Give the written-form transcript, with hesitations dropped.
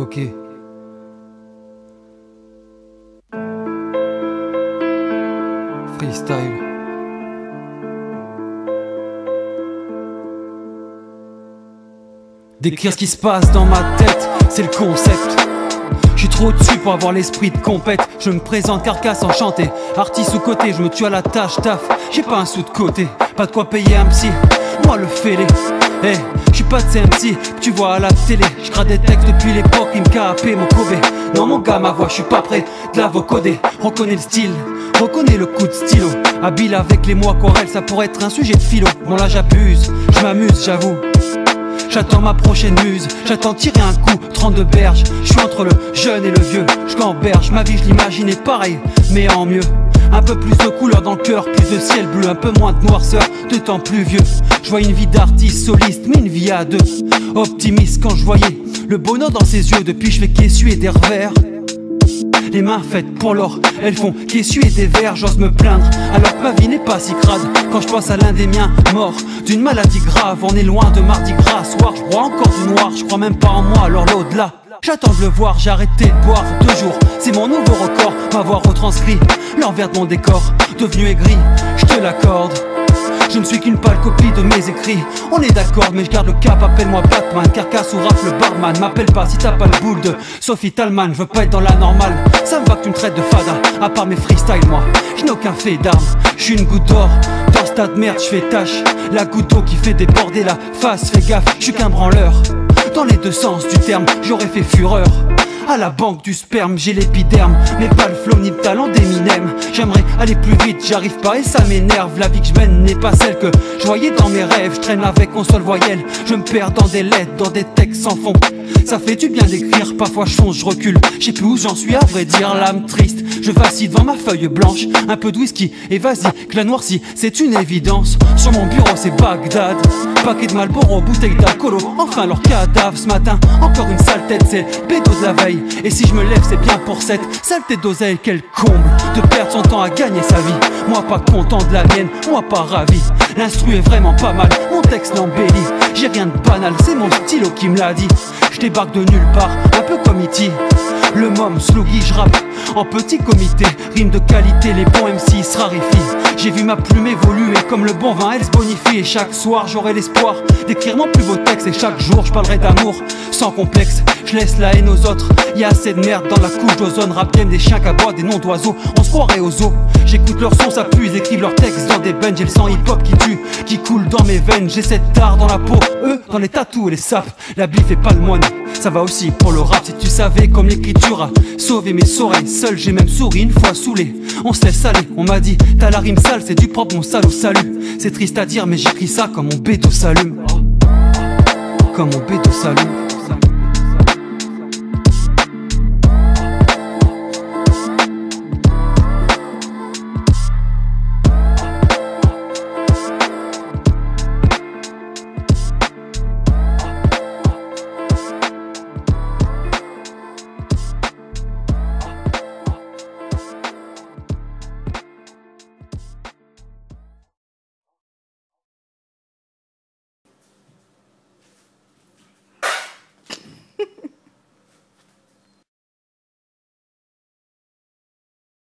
Ok. Freestyle. Décrire ce qui se passe dans ma tête, c'est le concept. Je suis trop dessus pour avoir l'esprit de compète. Je me présente carcasse enchanté, artiste sous côté, je me tue à la tâche taf. J'ai pas un sou de côté, pas de quoi payer un psy. Moi le fêlé, hey, je suis pas de CMC, tu vois à la télé. Je grade des textes depuis l'époque, IMKP, mon Kobe. Non mon gars, ma voix, je suis pas prêt de la vocoder. Reconnais le style, reconnais le coup de stylo. Habile avec les mots aquarelles, ça pourrait être un sujet de philo. Bon là j'abuse, je m'amuse, j'avoue. J'attends ma prochaine muse, j'attends tirer un coup, 32 berges. Je suis entre le jeune et le vieux, je gamberge. Ma vie je l'imaginais pareil, mais en mieux. Un peu plus de couleur dans le cœur, plus de ciel bleu, un peu moins de noirceur, de temps plus vieux. Je vois une vie d'artiste soliste, mais une vie à deux. Optimiste quand je voyais le bonheur dans ses yeux. Depuis je fais qu'essuyer des revers. Les mains faites pour l'or, elles font qu'essuyer des vers. J'ose me plaindre, alors que ma vie n'est pas si crade. Quand je pense à l'un des miens mort d'une maladie grave. On est loin de Mardi Gras, soir, je bois encore du noir. Je crois même pas en moi, alors l'au-delà j'attends de le voir, j'ai arrêté de boire 2 jours. C'est mon nouveau record, m'avoir retranscrit l'envers de mon décor. Devenu aigri, je te l'accorde. Je ne suis qu'une pâle copie de mes écrits. On est d'accord mais je garde le cap, appelle-moi Batman. Carcasse ou Raph le barman, m'appelle pas si t'as pas le boule de Sophie Talman. Je veux pas être dans la normale, ça me va que tu me traites de fada. À part mes freestyles moi, je n'ai aucun fait d'armes. Je suis une goutte d'or, dans ce tas de merde je fais tâche. La goutte d'eau qui fait déborder la face, fais gaffe, je suis qu'un branleur. Dans les deux sens du terme, j'aurais fait fureur. À la banque du sperme, j'ai l'épiderme, mais pas le flow ni le talent d'Eminem. J'aimerais aller plus vite, j'arrive pas et ça m'énerve. La vie que je mène n'est pas celle que je voyais dans mes rêves. Je traîne avec console voyelle, je me perds dans des lettres, dans des textes sans fond. Ça fait du bien d'écrire, parfois je fonce, je recule. Je sais plus où j'en suis à vrai dire, l'âme triste. Je vacille devant ma feuille blanche, un peu de whisky et vas-y, que la noircie, c'est une évidence. Sur mon bureau c'est Bagdad, paquet de Marlboro, bouteille d'alcoolo. Enfin leur cadavre ce matin, encore une sale tête, c'est le bédo de la veille. Et si je me lève c'est bien pour cette saleté d'oseille. Quel comble de perdre son temps à gagner sa vie. Moi pas content de la mienne, moi pas ravi. L'instru est vraiment pas mal, mon texte l'embellit. J'ai rien de banal, c'est mon stylo qui me l'a dit. Je débarque de nulle part, un peu comme E.T. Le mom, Sluggy, je rappe en petit comité. Rime de qualité, les bons MC se raréfient. J'ai vu ma plume évoluer comme le bon vin, elle se bonifie. Et chaque soir j'aurai l'espoir d'écrire mon plus beau texte. Et chaque jour je parlerai d'amour sans complexe. Je laisse la haine aux autres, y'a assez de merde dans la couche d'ozone. Rap game des chiens qu'aboient des noms d'oiseaux, on se croirait aux os. J'écoute leurs sons, ça pue, ils écrivent leurs textes dans des benches. J'ai le sang hip-hop qui tue, qui coule dans mes veines. J'ai cette art dans la peau, eux dans les tatous et les sapes. La bif et pas le moine, ça va aussi pour le rap. Si tu savais comme l'écriture a sauvé mes oreilles. Seul j'ai même souri une fois saoulé. On se laisse aller, on m'a dit t'as la rime sale, c'est du propre mon salaud salut. C'est triste à dire mais j'écris ça comme mon bédo s'allume. Comme mon bédo s'allume.